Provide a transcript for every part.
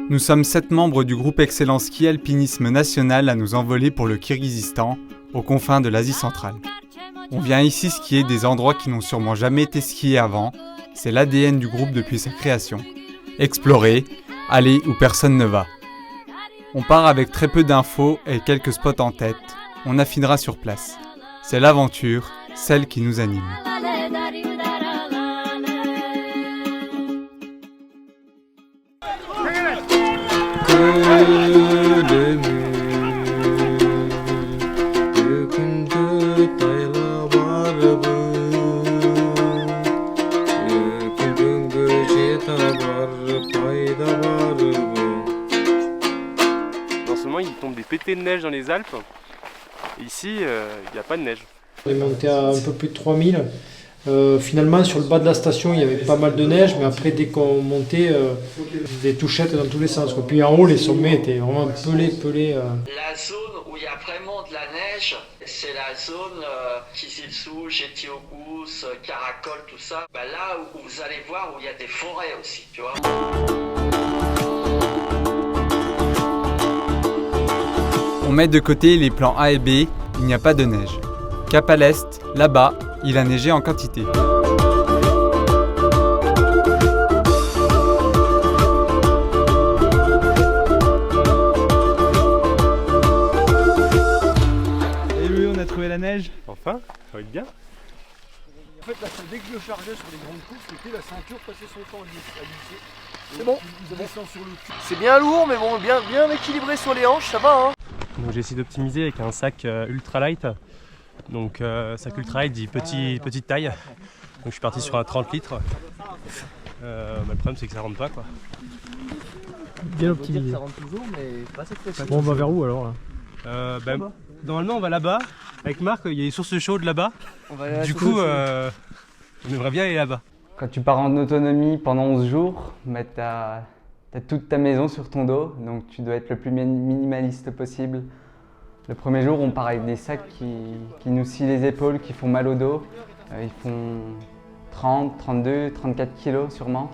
Nous sommes 7 membres du groupe Excellence Ski Alpinisme National à nous envoler pour le Kirghizistan, aux confins de l'Asie centrale. On vient ici skier des endroits qui n'ont sûrement jamais été skiés avant, c'est l'ADN du groupe depuis sa création. Explorer, aller où personne ne va. On part avec très peu d'infos et quelques spots en tête, on affinera sur place. C'est l'aventure, celle qui nous anime. En ce moment, il tombe des pétés de neige dans les Alpes. Et ici, il n'y a pas de neige. On est monté à un peu plus de 3000. Finalement, sur le bas de la station, il y avait pas mal de neige, mais après, dès qu'on montait, des touchettes dans tous les sens. Puis en haut, les sommets étaient vraiment pelés. La zone où il y a vraiment de la neige, c'est la zone Kizilsu, Jetiogous, Karakol, tout ça. Là où vous allez voir où il y a des forêts aussi, tu vois. On met de côté les plans A et B, il n'y a pas de neige. Cap à l'est, là-bas, il a neigé en quantité. Et lui, on a trouvé la neige. Enfin, ça va être bien. En fait, là, dès que je le chargeais sur les grandes courses, c'était la ceinture passait son temps à glisser. C'est bon, c'est bien lourd, mais bon, bien équilibré sur les hanches, ça va. Hein. Donc j'ai essayé d'optimiser avec un sac ultralight. Donc sac ultralight dit petite taille. Donc je suis parti sur un 30 litres. Le problème c'est que ça rentre pas quoi. Bien optimisé. Ça rentre toujours, mais pas cette fois-ci. Bon, on va vers où alors là? Normalement on va là-bas. Avec Marc, il y a des sources chaudes là-bas. Du coup, on aimerait bien aller là-bas. Quand tu pars en autonomie pendant 11 jours, t'as toute ta maison sur ton dos, donc tu dois être le plus minimaliste possible. Le premier jour, on part avec des sacs qui nous scient les épaules, qui font mal au dos. Ils font 30, 32, 34 kilos sûrement.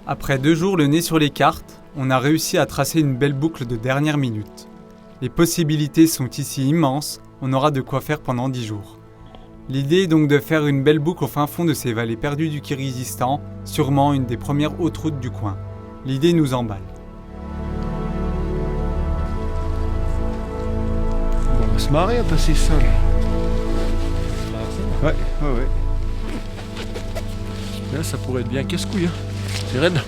Après 2 jours le nez sur les cartes, on a réussi à tracer une belle boucle de dernière minute. Les possibilités sont ici immenses, on aura de quoi faire pendant 10 jours. L'idée est donc de faire une belle boucle au fin fond de ces vallées perdues du Kirghizistan, sûrement une des premières hautes routes du coin. L'idée nous emballe. On va se marrer à passer ça. Ouais. Là, ça pourrait être bien casse-couille. Hein. C'est raide.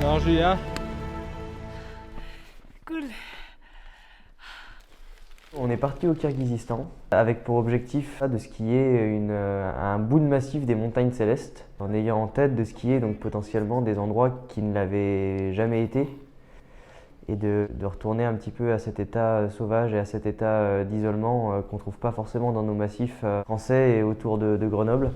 Alors Julia, Cool. On est parti au Kirghizistan avec pour objectif de skier un bout de massif des montagnes célestes en ayant en tête de skier donc potentiellement des endroits qui ne l'avaient jamais été et de retourner un petit peu à cet état sauvage et à cet état d'isolement qu'on ne trouve pas forcément dans nos massifs français et autour de Grenoble.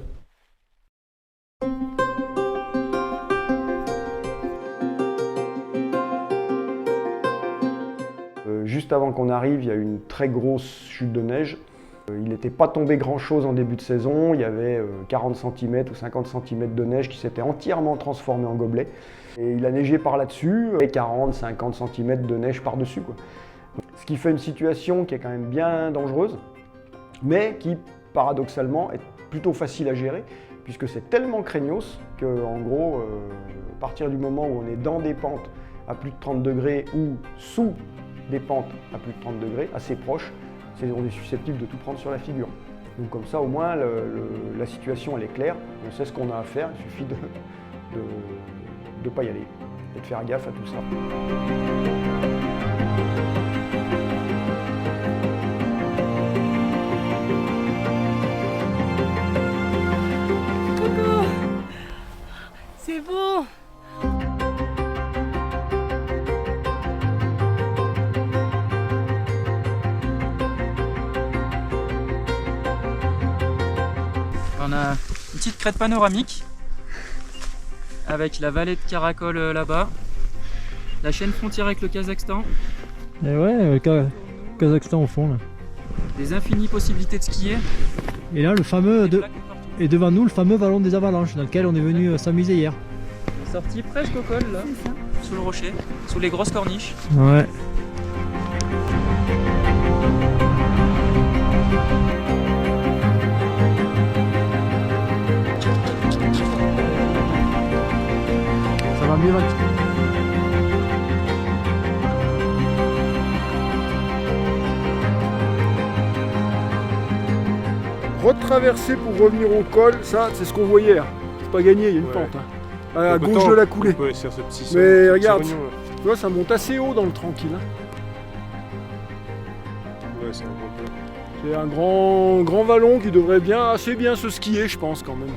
Juste avant qu'on arrive, il y a eu une très grosse chute de neige. Il n'était pas tombé grand-chose en début de saison. Il y avait 40 cm ou 50 cm de neige qui s'était entièrement transformée en gobelet. Et il a neigé par là-dessus, et 40-50 cm de neige par-dessus. Ce qui fait une situation qui est quand même bien dangereuse, mais qui, paradoxalement, est plutôt facile à gérer, puisque c'est tellement craignos qu'en gros, à partir du moment où on est dans des pentes à plus de 30 degrés ou sous des pentes à plus de 30 degrés, assez proches, on est susceptible de tout prendre sur la figure. Donc comme ça, au moins, la situation elle est claire, on sait ce qu'on a à faire, il suffit de ne pas y aller et de faire gaffe à tout ça. on a une petite crête panoramique avec la vallée de Karakol là-bas, la chaîne frontière avec le Kazakhstan. Et ouais, Kazakhstan au fond là. Des infinies possibilités de skier. Et là, et devant nous, le fameux vallon des avalanches dans lequel on est venu s'amuser hier. Sorti presque au col là, sous le rocher, sous les grosses corniches. Ouais. Ça va mieux maintenant. Retraverser pour revenir au col, ça c'est ce qu'on voyait hier. C'est pas gagné, il y a une pente. Hein. À gauche de la coulée. Mais regarde, tu vois, ça monte assez haut dans le tranquille. Hein. Ouais, c'est un bon peu. C'est un grand vallon qui devrait assez bien se skier, je pense quand même.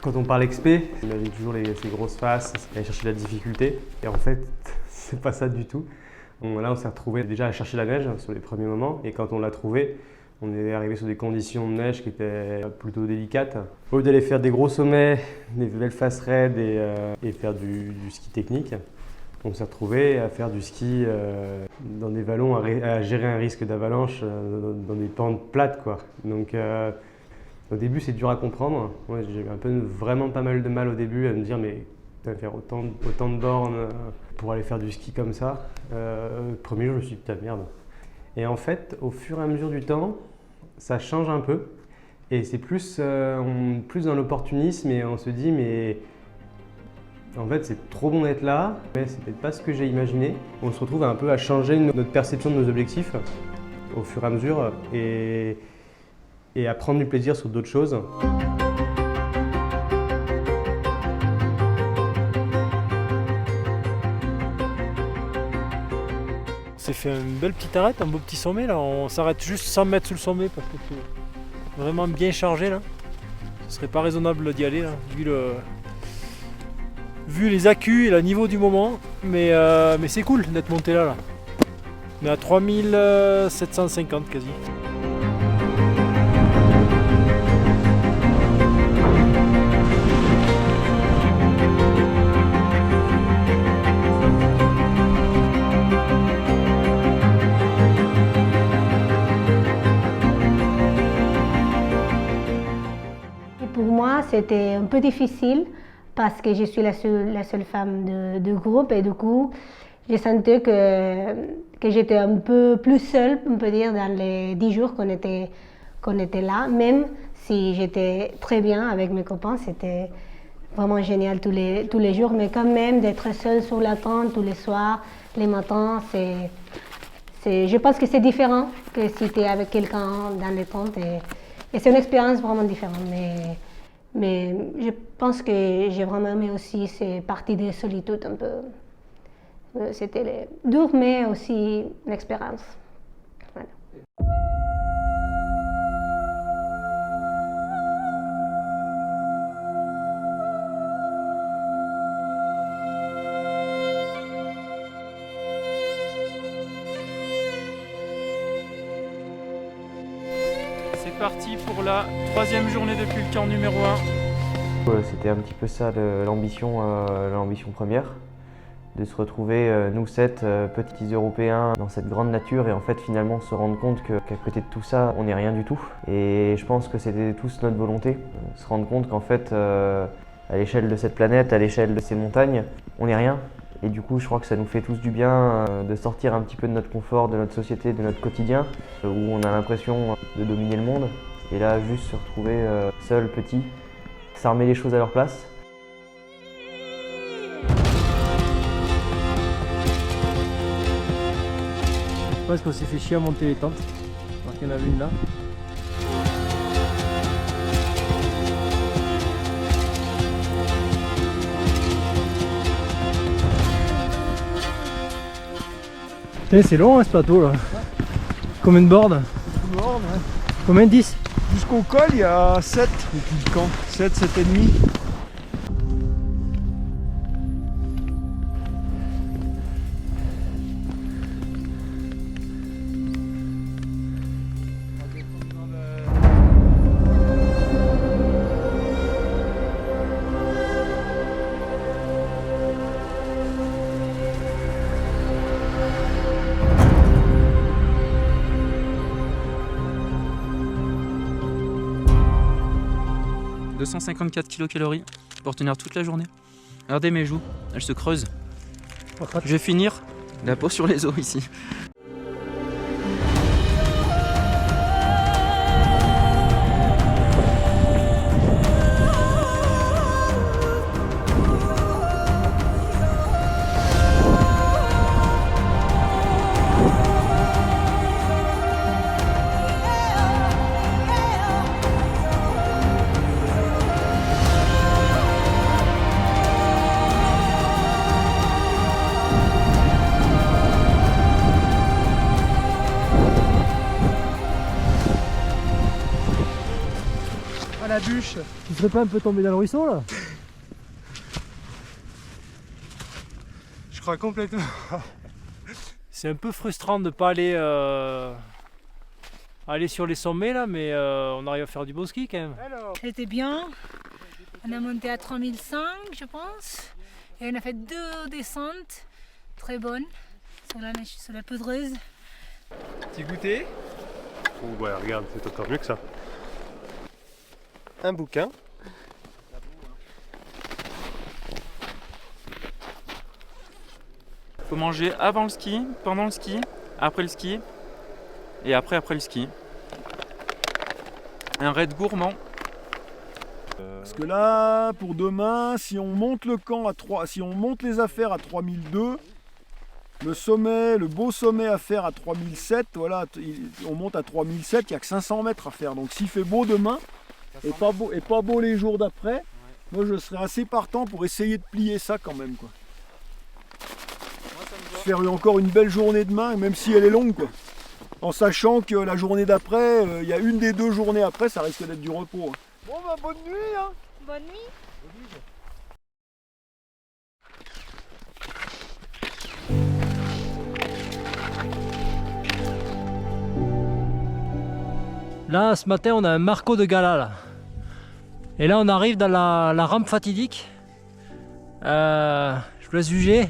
Quand on parle expé, on imagine toujours ces grosses faces, aller chercher la difficulté. Et en fait, c'est pas ça du tout. Là, on s'est retrouvé déjà à chercher la neige sur les premiers moments. Et quand on l'a trouvée, on est arrivé sur des conditions de neige qui étaient plutôt délicates. Au lieu d'aller faire des gros sommets, des belles faces raides et faire du ski technique, on s'est retrouvé à faire du ski dans des vallons, à gérer un risque d'avalanche dans des pentes plates, quoi. Donc au début c'est dur à comprendre. Moi, j'ai eu vraiment pas mal de mal au début à me dire mais faire autant de bornes pour aller faire du ski comme ça. Le premier jour je me suis dit putain merde. Et en fait au fur et à mesure du temps ça change un peu et c'est plus dans l'opportunisme et on se dit mais en fait c'est trop bon d'être là, mais c'est peut-être pas ce que j'ai imaginé. On se retrouve un peu à changer notre perception de nos objectifs au fur et à mesure et à prendre du plaisir sur d'autres choses. On s'est fait une belle petite arête, un beau petit sommet là, on s'arrête juste 100 mètres sous le sommet parce que c'est vraiment bien chargé là. Ce serait pas raisonnable d'y aller là, vu les accus et le niveau du moment, mais c'est cool d'être monté là. On est à 3750 quasi. Pour moi, c'était un peu difficile parce que je suis la seule femme de groupe et du coup, j'ai senti que j'étais un peu plus seule, on peut dire, dans les 10 jours qu'on était là. Même si j'étais très bien avec mes copains, c'était vraiment génial tous les jours, mais quand même d'être seule sur la tente tous les soirs, les matins, je pense que c'est différent que si tu es avec quelqu'un dans les tentes. Et c'est une expérience vraiment différente, mais je pense que j'ai vraiment aimé aussi ces parties de solitude un peu. C'était dur, mais aussi l'expérience. Voilà. C'est parti pour la 3e journée depuis le camp numéro 1. C'était un petit peu ça l'ambition première, de se retrouver, nous 7 petits Européens, dans cette grande nature et en fait finalement se rendre compte qu'à côté de tout ça, on n'est rien du tout. Et je pense que c'était tous notre volonté, se rendre compte qu'en fait, à l'échelle de cette planète, à l'échelle de ces montagnes, on n'est rien. Et du coup, je crois que ça nous fait tous du bien de sortir un petit peu de notre confort, de notre société, de notre quotidien, où on a l'impression de dominer le monde. Et là, juste se retrouver seul, petit, ça remet les choses à leur place. Je pense qu'on s'est fait chier à monter les tentes. Alors qu'il y en avait une là. C'est long hein, ce plateau là. Combien de bornes? Combien? 10? Jusqu'au col, il y a 7 depuis le camp. 7, 7,5. 254 kcal pour tenir toute la journée. Regardez mes joues, elles se creusent. Je vais finir la peau sur les os ici. La bûche. Tu serais pas un peu tombé dans le ruisseau là? Je crois complètement. C'est un peu frustrant de ne pas aller, aller sur les sommets là, mais on arrive à faire du beau ski quand même. C'était bien. On a monté à 3005 je pense. Et on a fait 2 descentes très bonnes sur la neige, sur la poudreuse. Petit goûter? Oh ouais, regarde, c'est encore mieux que ça. Un bouquin. Faut manger avant le ski, pendant le ski, après le ski et après le ski. Un raid gourmand. Parce que là, pour demain, si on monte le camp à 3, si on monte les affaires à 3002, le sommet, le beau sommet à faire à 3007, voilà, on monte à 3007, il n'y a que 500 mètres à faire. Donc s'il fait beau demain, et pas beau les jours d'après, moi je serais assez partant pour essayer de plier ça quand même, quoi. Faire encore une belle journée demain, même si elle est longue, quoi. En sachant que la journée d'après, il y a une des 2 journées après, ça risque d'être du repos. Hein. Bon bah bonne nuit hein. Bonne nuit. Là, ce matin, on a un Marco de Gala là. Et là, on arrive dans la rampe fatidique. Je vous laisse juger.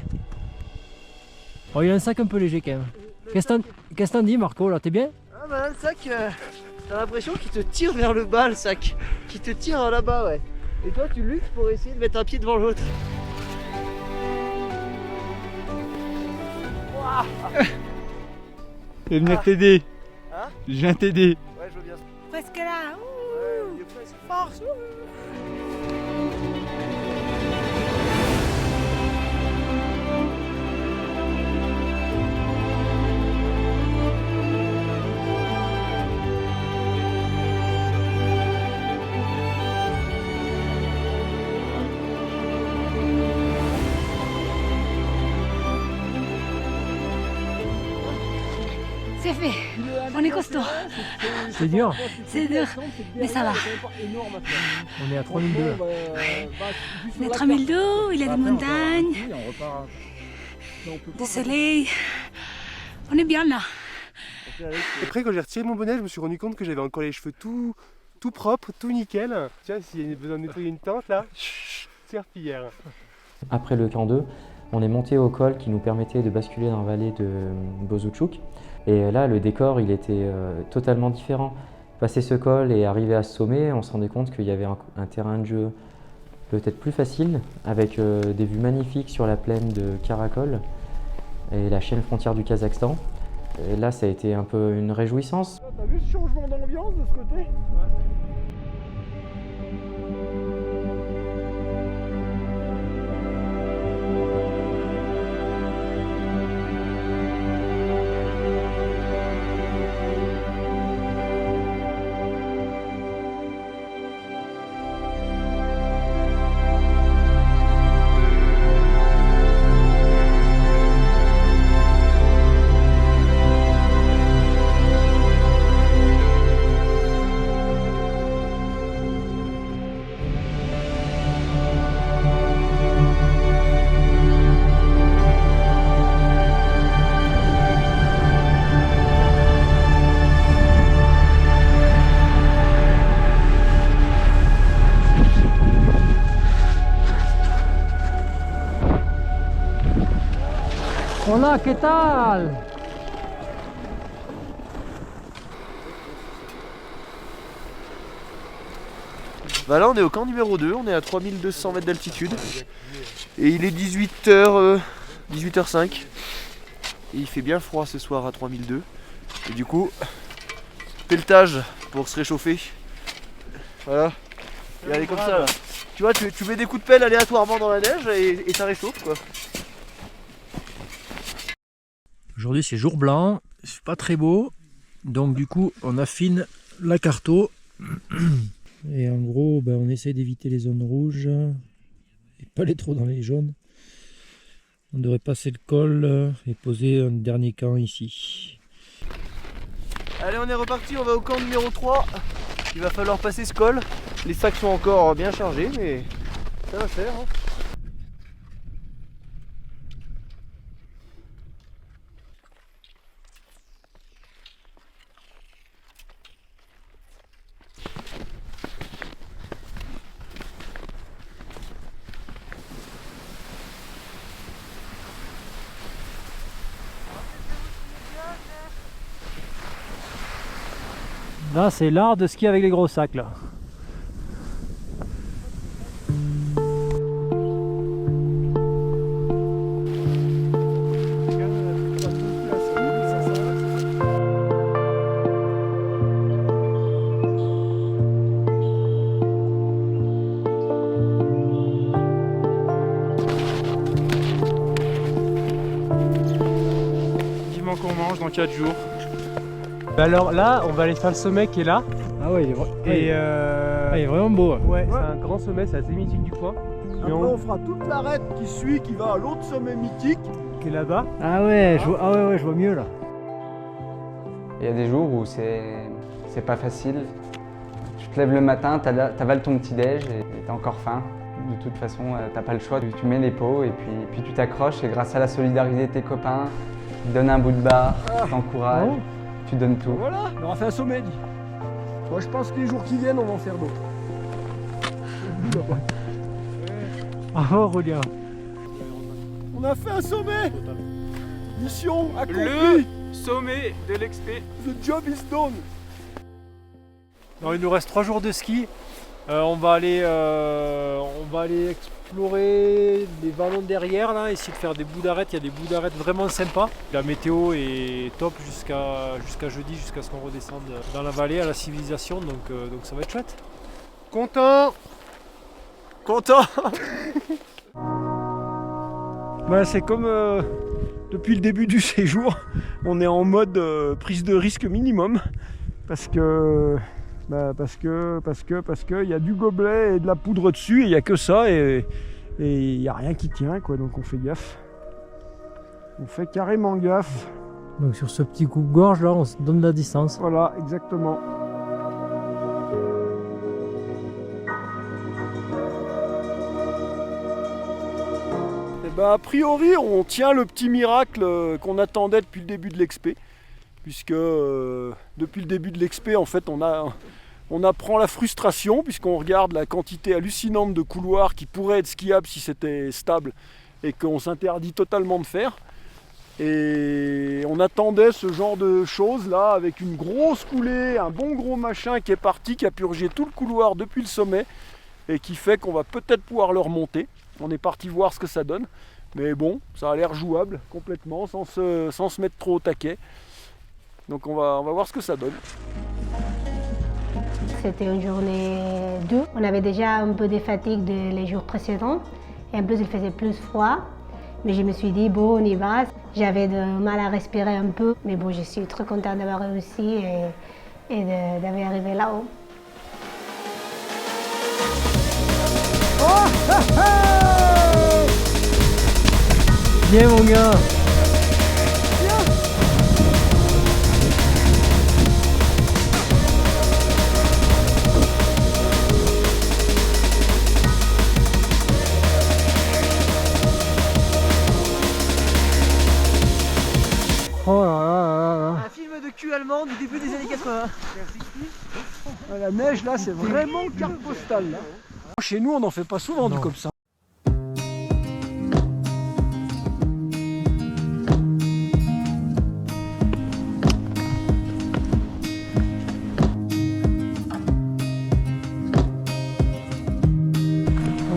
Oh, il a un sac un peu léger quand même. Qu'est-ce que t'en dis, Marco là? T'es bien? Ah bah là, le sac, t'as l'impression qu'il te tire vers le bas, le sac. Qu'il te tire là-bas, ouais. Et toi, tu luttes pour essayer de mettre un pied devant l'autre. Je vais venir t'aider. Hein? Je viens t'aider. Ouais, je veux bien. Presque là. Ouais, il est presque. Force. C'est fait. On est costaud. C'est dur. C'est dur. Mais ça va. On est à 3002 là. On est à 3002, il y a des montagnes, du soleil. On est bien là. Après, quand j'ai retiré mon bonnet, je me suis rendu compte que j'avais encore les cheveux tout propres, tout nickel. Tiens, s'il y a besoin de nettoyer une tente là, serpillière. Après le camp 2, on est monté au col qui nous permettait de basculer dans la vallée de Bozoutchouk. Et là, le décor, il était totalement différent. Passer ce col et arriver à ce sommet, on se rendait compte qu'il y avait un terrain de jeu peut-être plus facile, avec des vues magnifiques sur la plaine de Karakol et la chaîne frontière du Kazakhstan. Et là, ça a été un peu une réjouissance. T'as vu ce changement d'ambiance de ce côté? Ouais. Hola, ¿qué tal? Bah là on est au camp numéro 2, on est à 3200 mètres d'altitude. Et il est 18h05. Et il fait bien froid ce soir à 3002. Et du coup, pelletage pour se réchauffer. Voilà. Regardez comme ça là. Tu vois, tu mets des coups de pelle aléatoirement dans la neige et ça réchauffe quoi. Aujourd'hui c'est jour blanc, c'est pas très beau. Donc du coup on affine la carto. Et en gros on essaie d'éviter les zones rouges et pas les trop dans les jaunes. On devrait passer le col et poser un dernier camp ici. Allez on est reparti, on va au camp numéro 3. Il va falloir passer ce col. Les sacs sont encore bien chargés mais ça va faire hein. Là c'est l'art de skier avec les gros sacs là. Vivement qu'on mange dans 4 jours. Alors là, on va aller faire le sommet qui est là. Ah ouais, il est vraiment beau. Ouais, c'est un grand sommet, c'est assez mythique du coin. Après, on fera toute l'arête qui suit, qui va à l'autre sommet mythique. Qui est là-bas. Ah ouais, je vois mieux là. Il y a des jours où c'est pas facile. Tu te lèves le matin, t'avales ton petit-déj et t'as encore faim. De toute façon, t'as pas le choix. Tu mets les pots et puis tu t'accroches et grâce à la solidarité de tes copains, ils te donnent un bout de barre, t'encouragent. Oh. Tu donnes tout. Voilà, on aura fait un sommet, dit. Moi, je pense que les jours qui viennent, on va en faire d'autres. Bravo, Rolien. On a fait un sommet. Mission accomplie. Le sommet de l'Expé. The job is done. Alors, il nous reste 3 jours de ski. On va aller explorer les vallons derrière là, essayer de faire des bouts d'arête. Il y a des bouts d'arête vraiment sympas. La météo est top jusqu'à jeudi, jusqu'à ce qu'on redescende dans la vallée à la civilisation, donc ça va être chouette. Content. C'est comme depuis le début du séjour, on est en mode prise de risque minimum parce que il y a du gobelet et de la poudre dessus et il n'y a que ça et il n'y a rien qui tient quoi, donc on fait gaffe. On fait carrément gaffe. Donc sur ce petit coup de gorge là, on se donne la distance. Voilà, exactement. Et a priori, on tient le petit miracle qu'on attendait depuis le début de l'expé. Puisque depuis le début de l'expé, en fait, on apprend la frustration, puisqu'on regarde la quantité hallucinante de couloirs qui pourraient être skiables si c'était stable, et qu'on s'interdit totalement de faire. Et on attendait ce genre de choses là, avec une grosse coulée, un bon gros machin qui est parti, qui a purgé tout le couloir depuis le sommet, et qui fait qu'on va peut-être pouvoir le remonter. On est parti voir ce que ça donne, mais bon, ça a l'air jouable complètement, sans se mettre trop au taquet. Donc on va voir ce que ça donne. C'était une journée 2. On avait déjà un peu de fatigue les jours précédents. Et en plus, il faisait plus froid. Mais je me suis dit, bon, on y va. J'avais de mal à respirer un peu. Mais bon, je suis très contente d'avoir réussi et d'avoir arrivé là-haut. Bien mon gars. Oh là là là là. Un film de cul allemand du début des années 80. La neige là, c'est vraiment carte postale là. Chez nous, on n'en fait pas souvent du comme ça.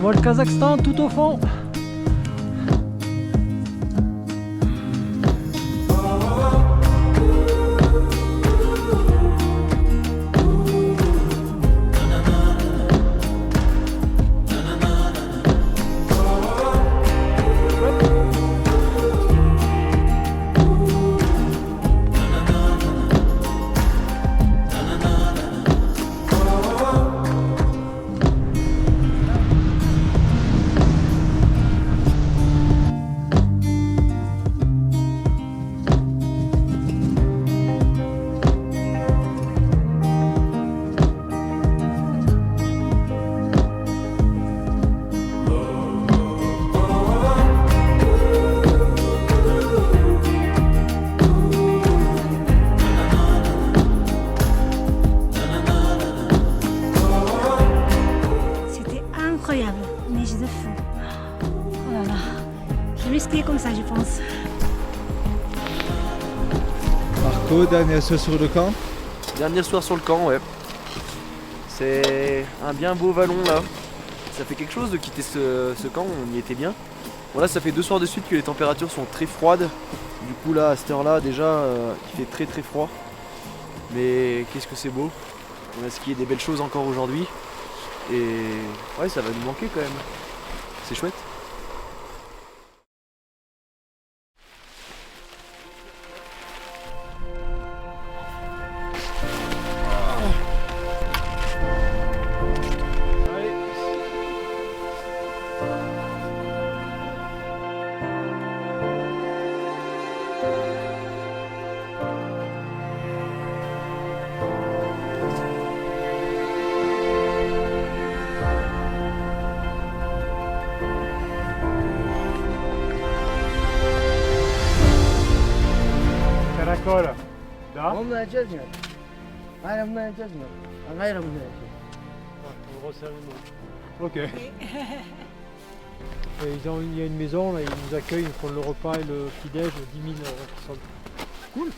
voit le Kazakhstan tout au fond. Incroyable, neige de fou. Oh là là, jamais skié comme ça, je pense. Marco, dernier soir sur le camp? Dernier soir sur le camp, ouais. C'est un bien beau vallon là. Ça fait quelque chose de quitter ce camp, on y était bien. Bon là ça fait 2 soirs de suite que les températures sont très froides. Du coup là à cette heure là déjà il fait très froid. Mais qu'est-ce que c'est beau. On a skié des belles choses encore aujourd'hui. Et ouais, ça va nous manquer quand même. C'est chouette. Karakol. Da? Ok. Il y a une maison, là, ils nous accueillent, ils font le repas et le petit-déj, 10 000 qui sont... Cool.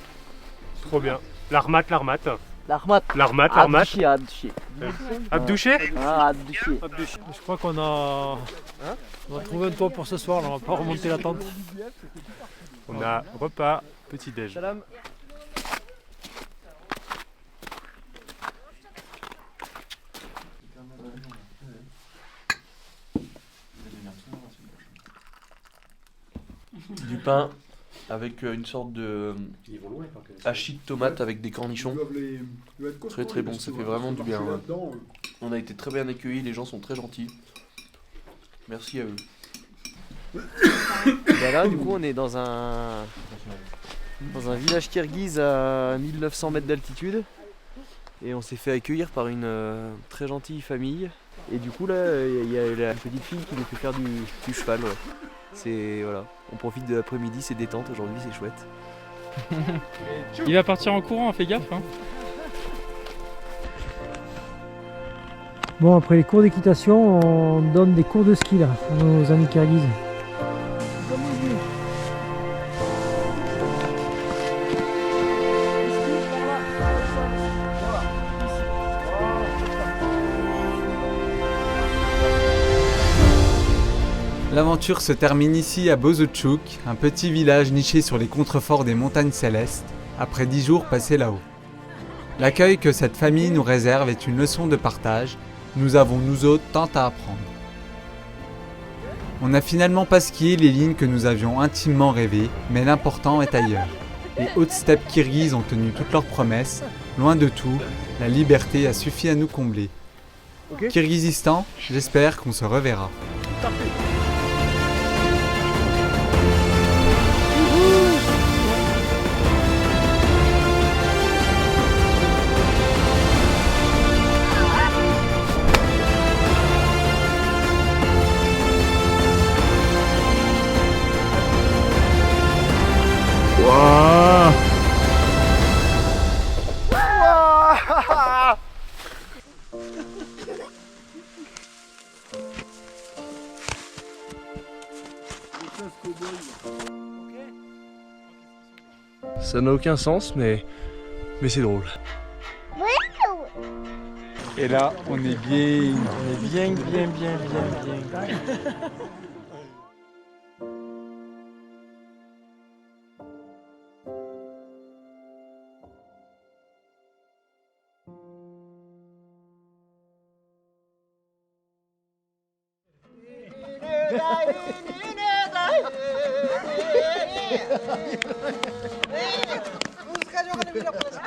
Trop bien. L'Armat. L'Armat. Abdouché. Je crois qu'on a trouvé un toit pour ce soir, là, on va pas remonter la tente. On a repas, petit-déj. Du pain avec une sorte de hachis de tomate avec des cornichons. Très bon, ça fait vraiment du bien. Ouais. On a été très bien accueillis, les gens sont très gentils. Merci à eux. Bah là du coup on est dans un village kirghize à 1900 mètres d'altitude. Et on s'est fait accueillir par une très gentille famille. Et du coup là il y a la petite fille qui nous fait faire du cheval. Ouais. C'est voilà, on profite de l'après-midi, c'est détente aujourd'hui, c'est chouette. Il va partir en courant, fais gaffe hein. Bon, après les cours d'équitation, on donne des cours de ski là, à nos amis kirghizes. L'aventure se termine ici à Bozotchouk, un petit village niché sur les contreforts des montagnes célestes, après 10 jours passés là-haut. L'accueil que cette famille nous réserve est une leçon de partage, nous avons nous autres tant à apprendre. On n'a finalement pas skié les lignes que nous avions intimement rêvées, mais l'important est ailleurs. Les hautes steppes kirghizes ont tenu toutes leurs promesses, loin de tout, la liberté a suffi à nous combler. Okay. Kirghizistan, j'espère qu'on se reverra. Wow. Ça n'a aucun sens, mais c'est drôle. Et là, on est bien. On est bien. Busca yo con el micrófono.